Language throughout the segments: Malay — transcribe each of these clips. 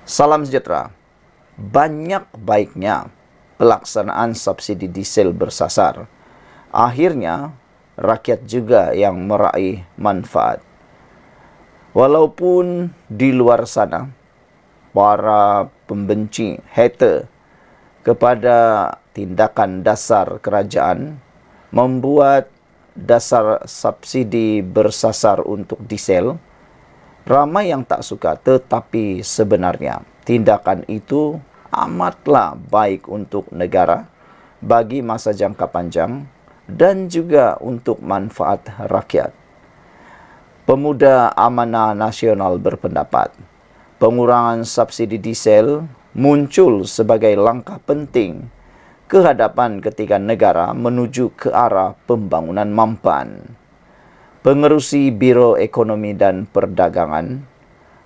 Salam sejahtera. Banyak baiknya pelaksanaan subsidi diesel bersasar. Akhirnya, rakyat juga yang meraih manfaat. Walaupun di luar sana, para pembenci, hater kepada tindakan dasar kerajaan membuat dasar subsidi bersasar untuk diesel, ramai yang tak suka, tetapi sebenarnya tindakan itu amatlah baik untuk negara bagi masa jangka panjang dan juga untuk manfaat rakyat. Pemuda Amanah Nasional berpendapat, pengurangan subsidi diesel muncul sebagai langkah penting ke hadapan ketika negara menuju ke arah pembangunan mampan. Pengerusi Biro Ekonomi dan Perdagangan,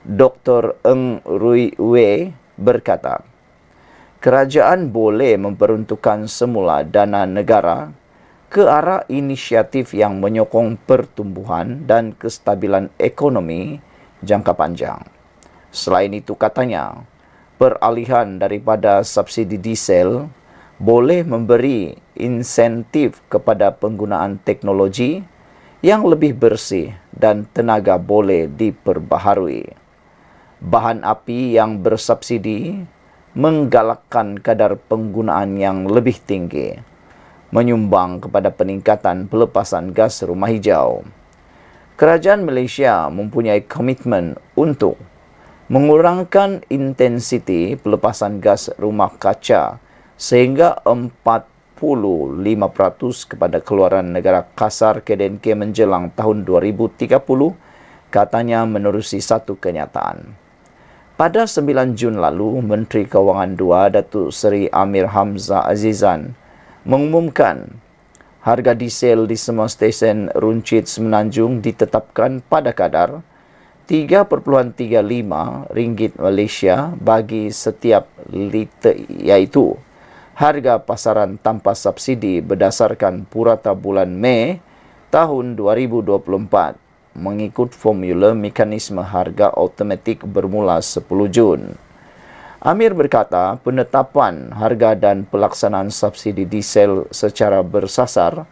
Dr. Eng Rui Wei berkata, kerajaan boleh memperuntukkan semula dana negara ke arah inisiatif yang menyokong pertumbuhan dan kestabilan ekonomi jangka panjang. Selain itu katanya, peralihan daripada subsidi diesel boleh memberi insentif kepada penggunaan teknologi yang lebih bersih dan tenaga boleh diperbaharui. Bahan api yang bersubsidi menggalakkan kadar penggunaan yang lebih tinggi, menyumbang kepada peningkatan pelepasan gas rumah hijau. Kerajaan Malaysia mempunyai komitmen untuk mengurangkan intensiti pelepasan gas rumah kaca sehingga 45% kepada keluaran negara kasar KDNK menjelang tahun 2030, katanya menerusi satu kenyataan. Pada 9 Jun lalu, Menteri Kewangan II, Datuk Seri Amir Hamzah Azizan, mengumumkan harga diesel di semua stesen runcit Semenanjung ditetapkan pada kadar RM3.35 Malaysia bagi setiap liter, iaitu harga pasaran tanpa subsidi berdasarkan purata bulan Mei tahun 2024 mengikut formula mekanisme harga automatik bermula 10 Jun. Amir berkata, penetapan harga dan pelaksanaan subsidi diesel secara bersasar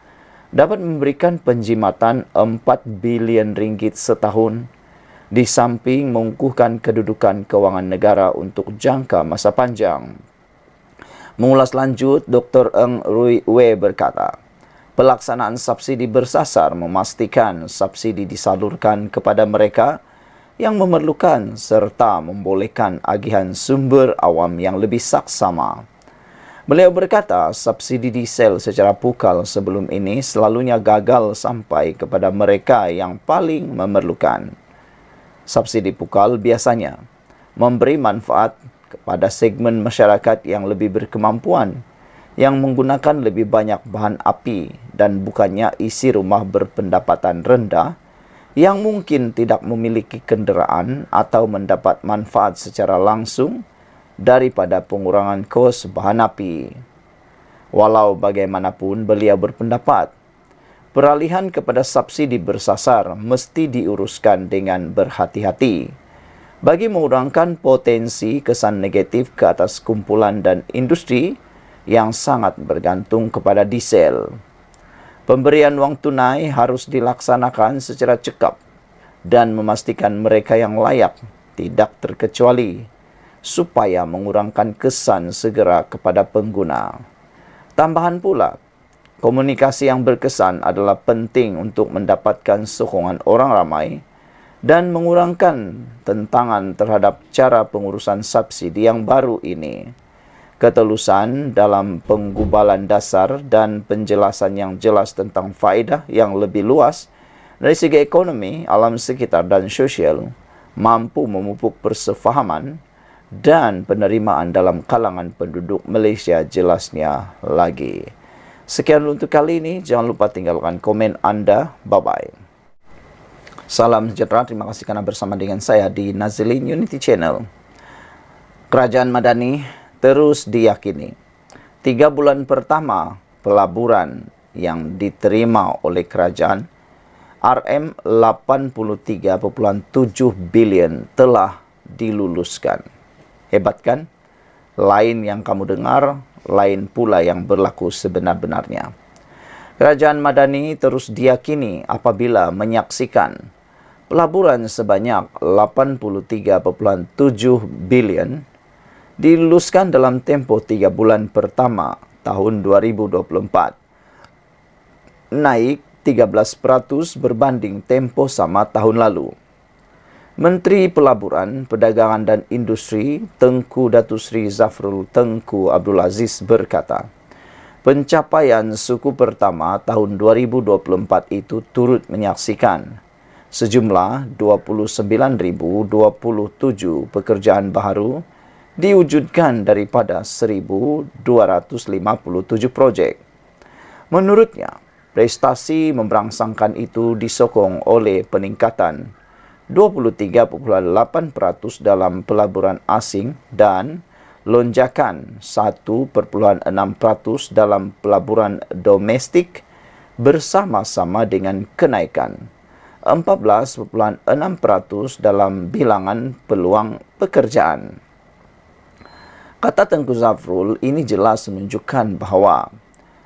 dapat memberikan penjimatan RM4 bilion setahun, di samping mengukuhkan kedudukan kewangan negara untuk jangka masa panjang. Mengulas lanjut, Dr. Eng Rui Wei berkata, pelaksanaan subsidi bersasar memastikan subsidi disalurkan kepada mereka yang memerlukan serta membolehkan agihan sumber awam yang lebih saksama. Beliau berkata, subsidi diesel secara pukal sebelum ini selalunya gagal sampai kepada mereka yang paling memerlukan. Subsidi pukal biasanya memberi manfaat kepada segmen masyarakat yang lebih berkemampuan, yang menggunakan lebih banyak bahan api dan bukannya isi rumah berpendapatan rendah yang mungkin tidak memiliki kenderaan atau mendapat manfaat secara langsung daripada pengurangan kos bahan api. Walau bagaimanapun, beliau berpendapat, peralihan kepada subsidi bersasar mesti diuruskan dengan berhati-hati bagi mengurangkan potensi kesan negatif ke atas kumpulan dan industri yang sangat bergantung kepada diesel. Pemberian wang tunai harus dilaksanakan secara cekap dan memastikan mereka yang layak tidak terkecuali supaya mengurangkan kesan segera kepada pengguna. Tambahan pula, komunikasi yang berkesan adalah penting untuk mendapatkan sokongan orang ramai dan mengurangkan tentangan terhadap cara pengurusan subsidi yang baru ini. Ketelusan dalam penggubalan dasar dan penjelasan yang jelas tentang faedah yang lebih luas dari segi ekonomi, alam sekitar dan sosial mampu memupuk persefahaman dan penerimaan dalam kalangan penduduk Malaysia jelasnya lagi. Sekian untuk kali ini. Jangan lupa tinggalkan komen anda. Bye-bye. Salam sejahtera. Terima kasih kerana bersama dengan saya di Nazilin Unity Channel. Kerajaan Madani terus diyakini 3 bulan pertama pelaburan yang diterima oleh kerajaan RM83.7 bilion telah diluluskan. Hebat kan? Lain yang kamu dengar, lain pula yang berlaku sebenar-benarnya. Kerajaan Madani terus diyakini apabila menyaksikan pelaburan sebanyak 83,7 bilion diluluskan dalam tempoh 3 bulan pertama tahun 2024, naik 13% berbanding tempoh sama tahun lalu. Menteri Pelaburan, Perdagangan dan Industri Tengku Datuk Seri Zafrul Tengku Abdul Aziz berkata, pencapaian suku pertama tahun 2024 itu turut menyaksikan sejumlah 29,027 pekerjaan baru diwujudkan daripada 1,257 projek. Menurutnya, prestasi memberangsangkan itu disokong oleh peningkatan 23,8% dalam pelaburan asing dan lonjakan 1,6% dalam pelaburan domestik bersama-sama dengan kenaikan 14,6% dalam bilangan peluang pekerjaan. Kata Tengku Zafrul ini jelas menunjukkan bahawa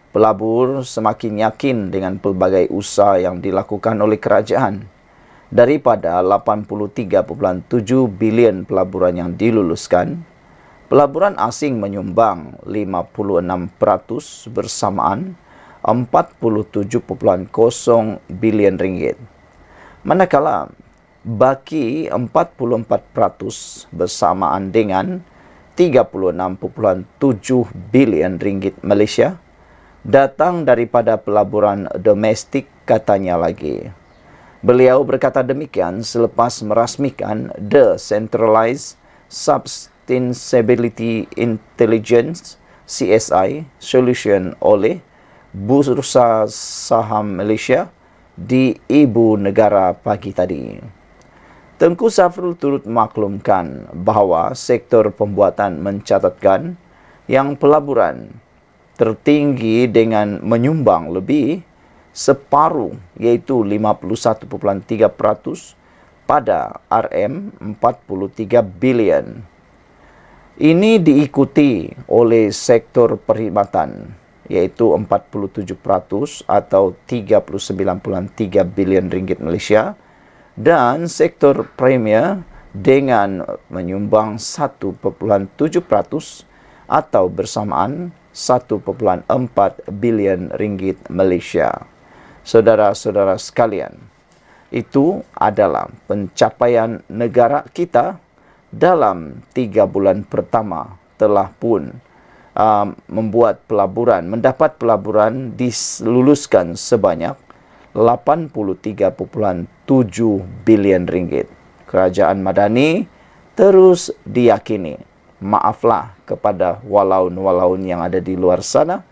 pelabur semakin yakin dengan pelbagai usaha yang dilakukan oleh kerajaan. Daripada 83,7 bilion pelaburan yang diluluskan, pelaburan asing menyumbang 56% bersamaan 47,0 bilion ringgit. Manakala baki 44% bersamaan dengan 36,7 bilion ringgit Malaysia datang daripada pelaburan domestik, katanya lagi. Beliau berkata demikian selepas merasmikan The Centralized Sustainability Intelligence CSI Solution oleh Bursa Saham Malaysia di Ibu Negara pagi tadi. Tengku Zafrul turut maklumkan bahawa sektor pembuatan mencatatkan yang pelaburan tertinggi dengan menyumbang lebih separuh, iaitu 51,3% pada RM43 bilion. Ini diikuti oleh sektor perkhidmatan, iaitu 47% atau 39,3 bilion ringgit Malaysia, dan sektor premier dengan menyumbang 1,7% atau bersamaan 1,4 bilion ringgit Malaysia. Saudara-saudara sekalian, itu adalah pencapaian negara kita dalam 3 bulan pertama telah pun mendapat pelaburan diluluskan sebanyak 83,7 bilion ringgit. Kerajaan Madani terus diyakini. Maaflah kepada walaun-walaun yang ada di luar sana.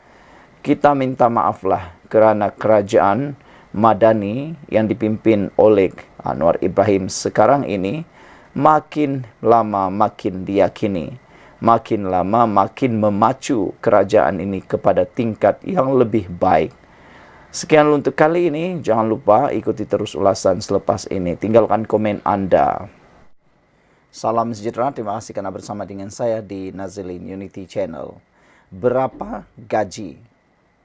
Kita minta maaflah kerana kerajaan Madani yang dipimpin oleh Anwar Ibrahim sekarang ini makin lama makin diyakini, makin lama makin memacu kerajaan ini kepada tingkat yang lebih baik. Sekian untuk kali ini. Jangan lupa ikuti terus ulasan selepas ini. Tinggalkan komen anda. Salam sejahtera. Terima kasih kerana bersama dengan saya di Nazilin Unity Channel. Berapa gaji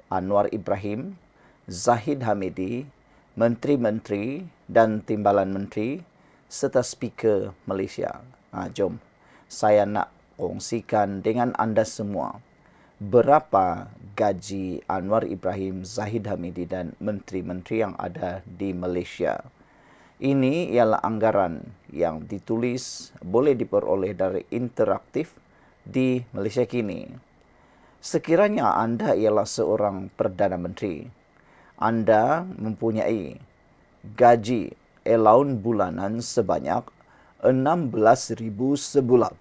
Anwar Ibrahim, Zahid Hamidi, menteri-menteri dan timbalan menteri serta speaker Malaysia? Jom saya nak kongsikan dengan anda semua berapa gaji Anwar Ibrahim, Zahid Hamidi dan menteri-menteri yang ada di Malaysia. Ini ialah anggaran yang ditulis, boleh diperoleh dari interaktif di Malaysia kini. Sekiranya anda ialah seorang Perdana Menteri, anda mempunyai gaji allowance bulanan sebanyak 16,000 sebulan.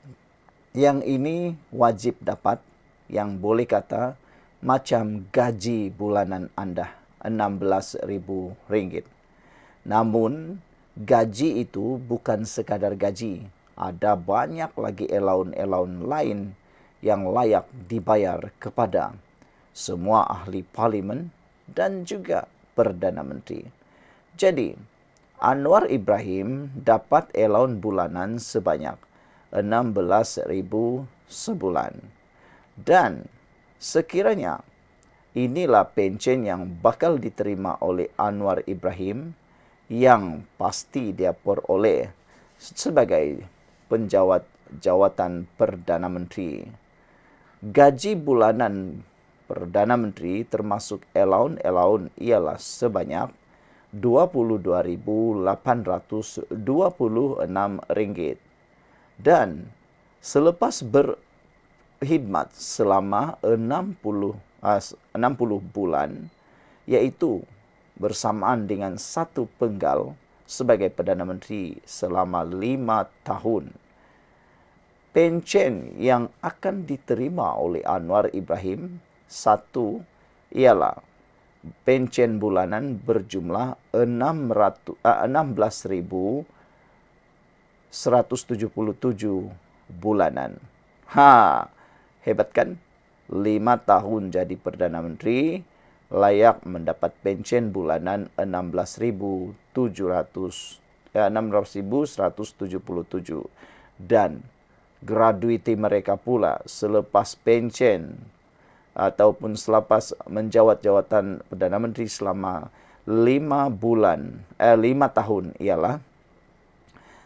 Yang ini wajib dapat, yang boleh kata macam gaji bulanan anda, RM16,000. Namun, gaji itu bukan sekadar gaji. Ada banyak lagi allowance lain yang layak dibayar kepada semua ahli parlimen dan juga Perdana Menteri. Jadi, Anwar Ibrahim dapat allowance bulanan sebanyak 16.000 sebulan. Dan sekiranya inilah pencen yang bakal diterima oleh Anwar Ibrahim yang pasti dia peroleh sebagai penjawat jawatan Perdana Menteri. Gaji bulanan Perdana Menteri termasuk allowance ialah sebanyak Rp22,826. Dan selepas berkhidmat selama 60 bulan, iaitu bersamaan dengan satu penggal sebagai Perdana Menteri selama 5 tahun, pencen yang akan diterima oleh Anwar Ibrahim, satu ialah pencen bulanan berjumlah 16.177 bulanan. Hebat kan? 5 tahun jadi Perdana Menteri, layak mendapat pencen bulanan 16.177. Dan gratuiti mereka pula selepas pencen ataupun selepas menjawat jawatan Perdana Menteri selama 5 tahun ialah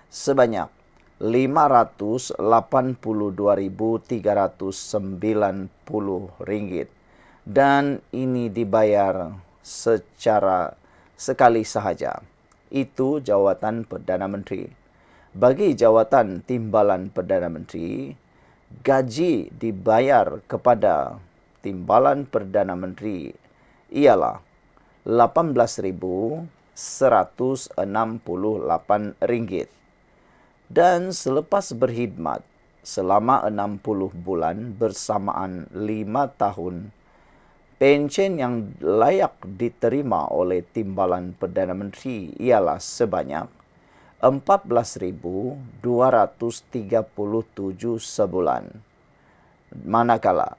sebanyak Rp582.390. Dan ini dibayar secara sekali sahaja. Itu jawatan Perdana Menteri. Bagi jawatan timbalan Perdana Menteri, gaji dibayar kepada timbalan Perdana Menteri ialah Rp18.168. Dan selepas berkhidmat selama 60 bulan bersamaan 5 tahun, pencen yang layak diterima oleh timbalan Perdana Menteri ialah sebanyak Rp14.237 sebulan. Manakala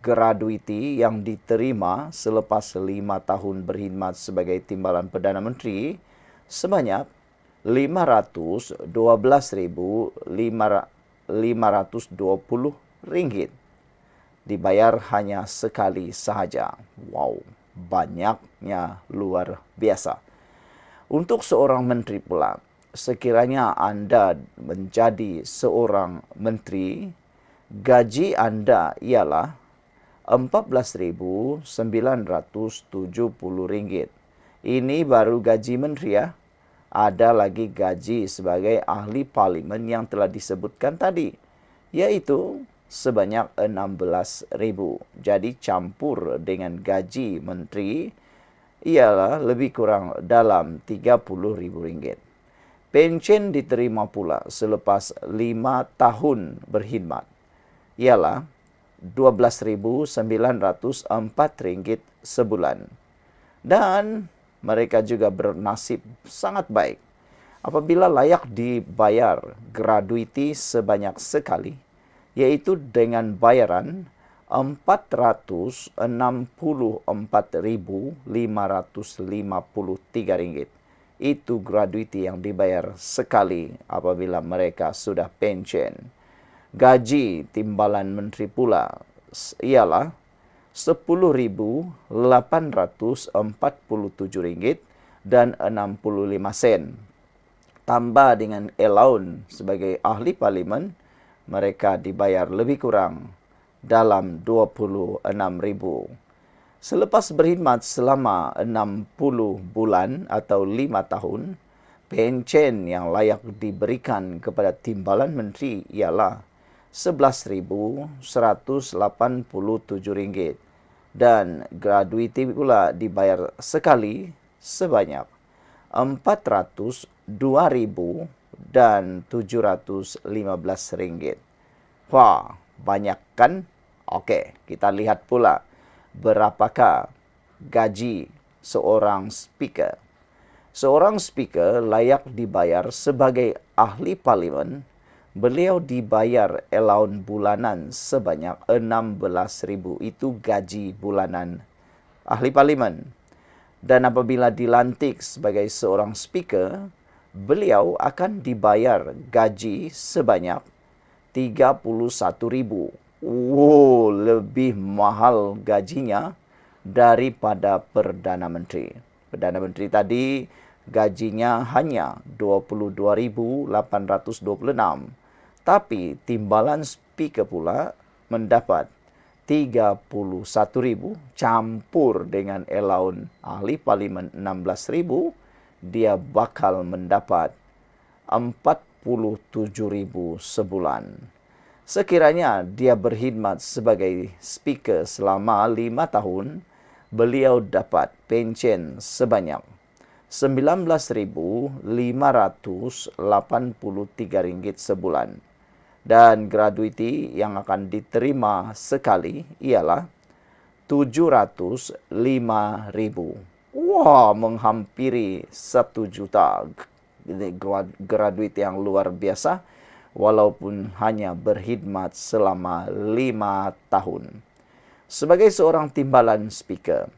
gratuiti yang diterima selepas 5 tahun berkhidmat sebagai timbalan Perdana Menteri sebanyak Rp512.520 dibayar hanya sekali sahaja. Wow, banyaknya luar biasa. Untuk seorang menteri pula, sekiranya Anda menjadi seorang menteri, gaji Anda ialah Rp14.970. Ini baru gaji menteri ya. Ada lagi gaji sebagai ahli parlimen yang telah disebutkan tadi, yaitu sebanyak Rp16.000. Jadi campur dengan gaji menteri ialah lebih kurang dalam Rp30.000. Pencen diterima pula selepas 5 tahun berkhidmat ialah Rp12.904 sebulan. Dan mereka juga bernasib sangat baik apabila layak dibayar gratuiti sebanyak sekali, yaitu dengan bayaran Rp464.553. Itu gratuiti yang dibayar sekali apabila mereka sudah pencen. Gaji timbalan menteri pula ialah Rp10.847.65. Tambah dengan allowance sebagai ahli parlimen, mereka dibayar lebih kurang dalam Rp26.000. Selepas berkhidmat selama 60 bulan atau 5 tahun, pencen yang layak diberikan kepada timbalan menteri ialah Rp11.187. Dan gratuiti pula dibayar sekali sebanyak Rp42.715. Wah, banyak kan? Okey, kita lihat pula berapakah gaji seorang speaker. Seorang speaker layak dibayar sebagai ahli parlimen. Beliau dibayar allowance bulanan sebanyak Rp16.000. Itu gaji bulanan ahli parlimen. Dan apabila dilantik sebagai seorang speaker, beliau akan dibayar gaji sebanyak 31.000. Wow, lebih mahal gajinya daripada Perdana Menteri. Perdana Menteri tadi gajinya hanya 22.826. Tapi timbalan speaker pula mendapat 31.000 campur dengan allowance ahli parlimen 16.000, dia bakal mendapat 47.000 sebulan. Sekiranya dia berkhidmat sebagai speaker selama 5 tahun, beliau dapat pencen sebanyak RM19.583 sebulan. Dan gratuiti yang akan diterima sekali ialah 705.000. Wah, menghampiri 1 juta. Ini gratuiti yang luar biasa walaupun hanya berkhidmat selama 5 tahun. Sebagai seorang timbalan speaker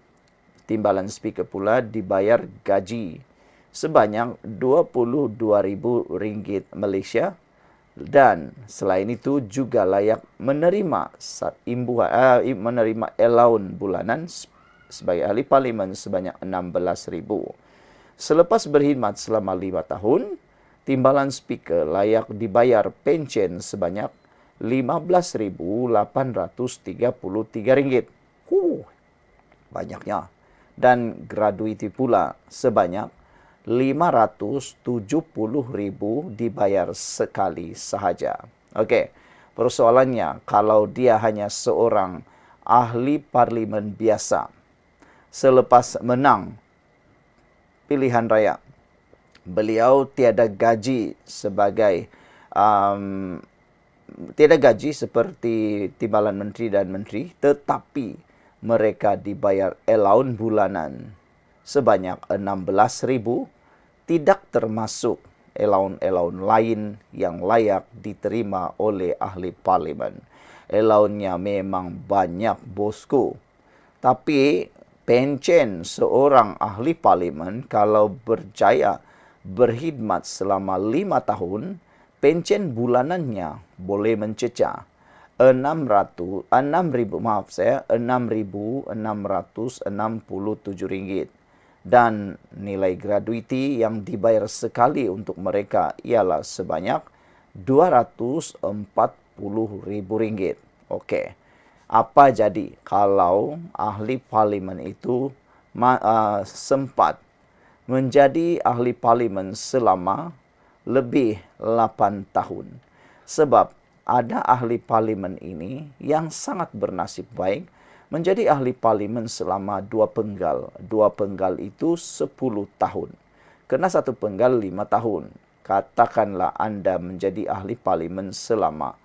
pula dibayar gaji sebanyak RM22.000 Malaysia, dan selain itu juga layak menerima allowance bulanan sebagai ahli parlimen sebanyak 16.000. Selepas berkhidmat selama 5 tahun, timbalan speaker layak dibayar pencen sebanyak RM15.833. Banyaknya. Dan gratuiti pula sebanyak RM570.000 dibayar sekali sahaja. Okey, persoalannya kalau dia hanya seorang ahli parlimen biasa, selepas menang pilihan raya, beliau tiada gaji seperti timbalan menteri dan menteri, tetapi mereka dibayar allowance bulanan sebanyak 16.000, tidak termasuk allowance lain yang layak diterima oleh ahli parlimen. Allowance-nya memang banyak, bosku. Tapi pencen seorang ahli parlimen kalau berjaya berkhidmat selama 5 tahun, pencen bulanannya boleh mencecah RM6,667 dan nilai gratuiti yang dibayar sekali untuk mereka ialah sebanyak RM240.000. Okey. Apa jadi kalau ahli parlimen itu sempat menjadi ahli parlimen selama lebih 8 tahun? Sebab ada ahli parlimen ini yang sangat bernasib baik menjadi ahli parlimen selama 2 penggal. 2 penggal itu 10 tahun. Kena 1 penggal 5 tahun. Katakanlah anda menjadi ahli parlimen selama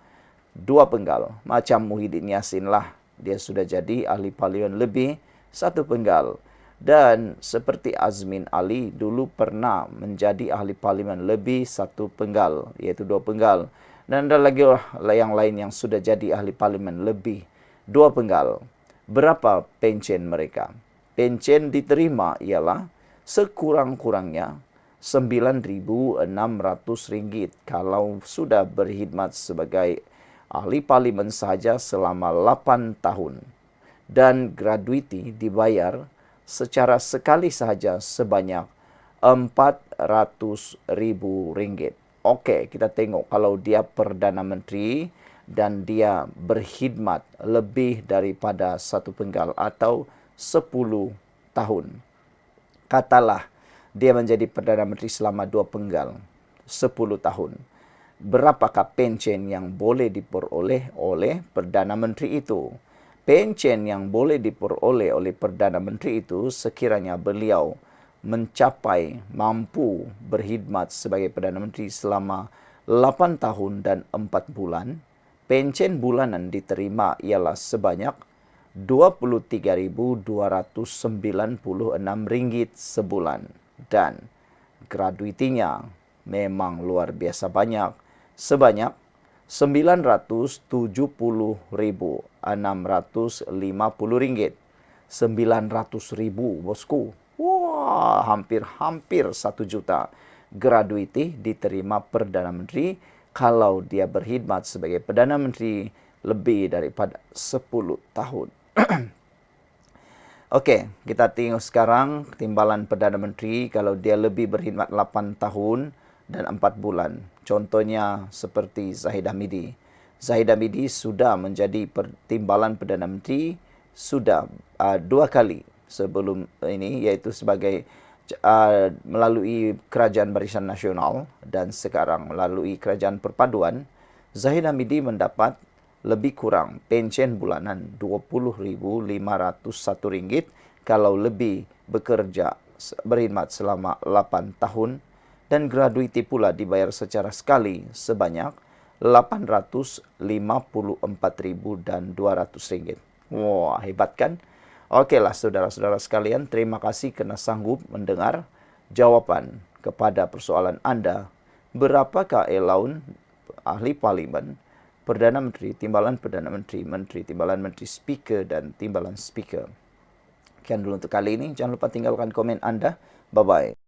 2 penggal. Macam Muhyiddin Yassin lah. Dia sudah jadi ahli parlimen lebih 1 penggal. Dan seperti Azmin Ali dulu pernah menjadi ahli parlimen lebih 1 penggal, iaitu 2 penggal. Dan ada lagi yang lain yang sudah jadi ahli parlimen lebih 2 penggal. Berapa pencen mereka? Pencen diterima ialah sekurang-kurangnya RM9.600 kalau sudah berkhidmat sebagai ahli parlimen sahaja selama 8 tahun. Dan gratuiti dibayar secara sekali sahaja sebanyak RM400.000. Okey, kita tengok kalau dia Perdana Menteri dan dia berkhidmat lebih daripada 1 penggal atau 10 tahun. Katalah dia menjadi Perdana Menteri selama 2 penggal, 10 tahun. Berapakah pencen yang boleh diperoleh oleh Perdana Menteri itu? Pencen yang boleh diperoleh oleh Perdana Menteri itu sekiranya beliau mencapai mampu berkhidmat sebagai Perdana Menteri selama 8 tahun dan 4 bulan, pencen bulanan diterima ialah sebanyak RM23.296 sebulan. Dan gratuitinya memang luar biasa banyak, sebanyak RM970.650. 900.000, bosku. Wah, hampir 1 juta. Gratuiti diterima Perdana Menteri kalau dia berkhidmat sebagai Perdana Menteri lebih daripada 10 tahun. Okey, kita tengok sekarang timbalan Perdana Menteri kalau dia lebih berkhidmat 8 tahun dan 4 bulan. Contohnya seperti Zahid Hamidi. Zahid Hamidi sudah menjadi timbalan Perdana Menteri sudah 2 kali sebelum ini, iaitu sebagai melalui Kerajaan Barisan Nasional dan sekarang melalui Kerajaan Perpaduan. Zahid Hamidi mendapat lebih kurang pencen bulanan RM20,501 kalau lebih bekerja berkhidmat selama 8 tahun, dan gratuiti pula dibayar secara sekali sebanyak RM854,200. Wah, hebat kan? Okeylah saudara-saudara sekalian, terima kasih kerana sanggup mendengar jawapan kepada persoalan anda. Berapakah allowance ahli parlimen, Perdana Menteri, Timbalan Perdana Menteri, Menteri, Timbalan Menteri, Speaker dan Timbalan Speaker? Sekian dulu untuk kali ini. Jangan lupa tinggalkan komen anda. Bye-bye.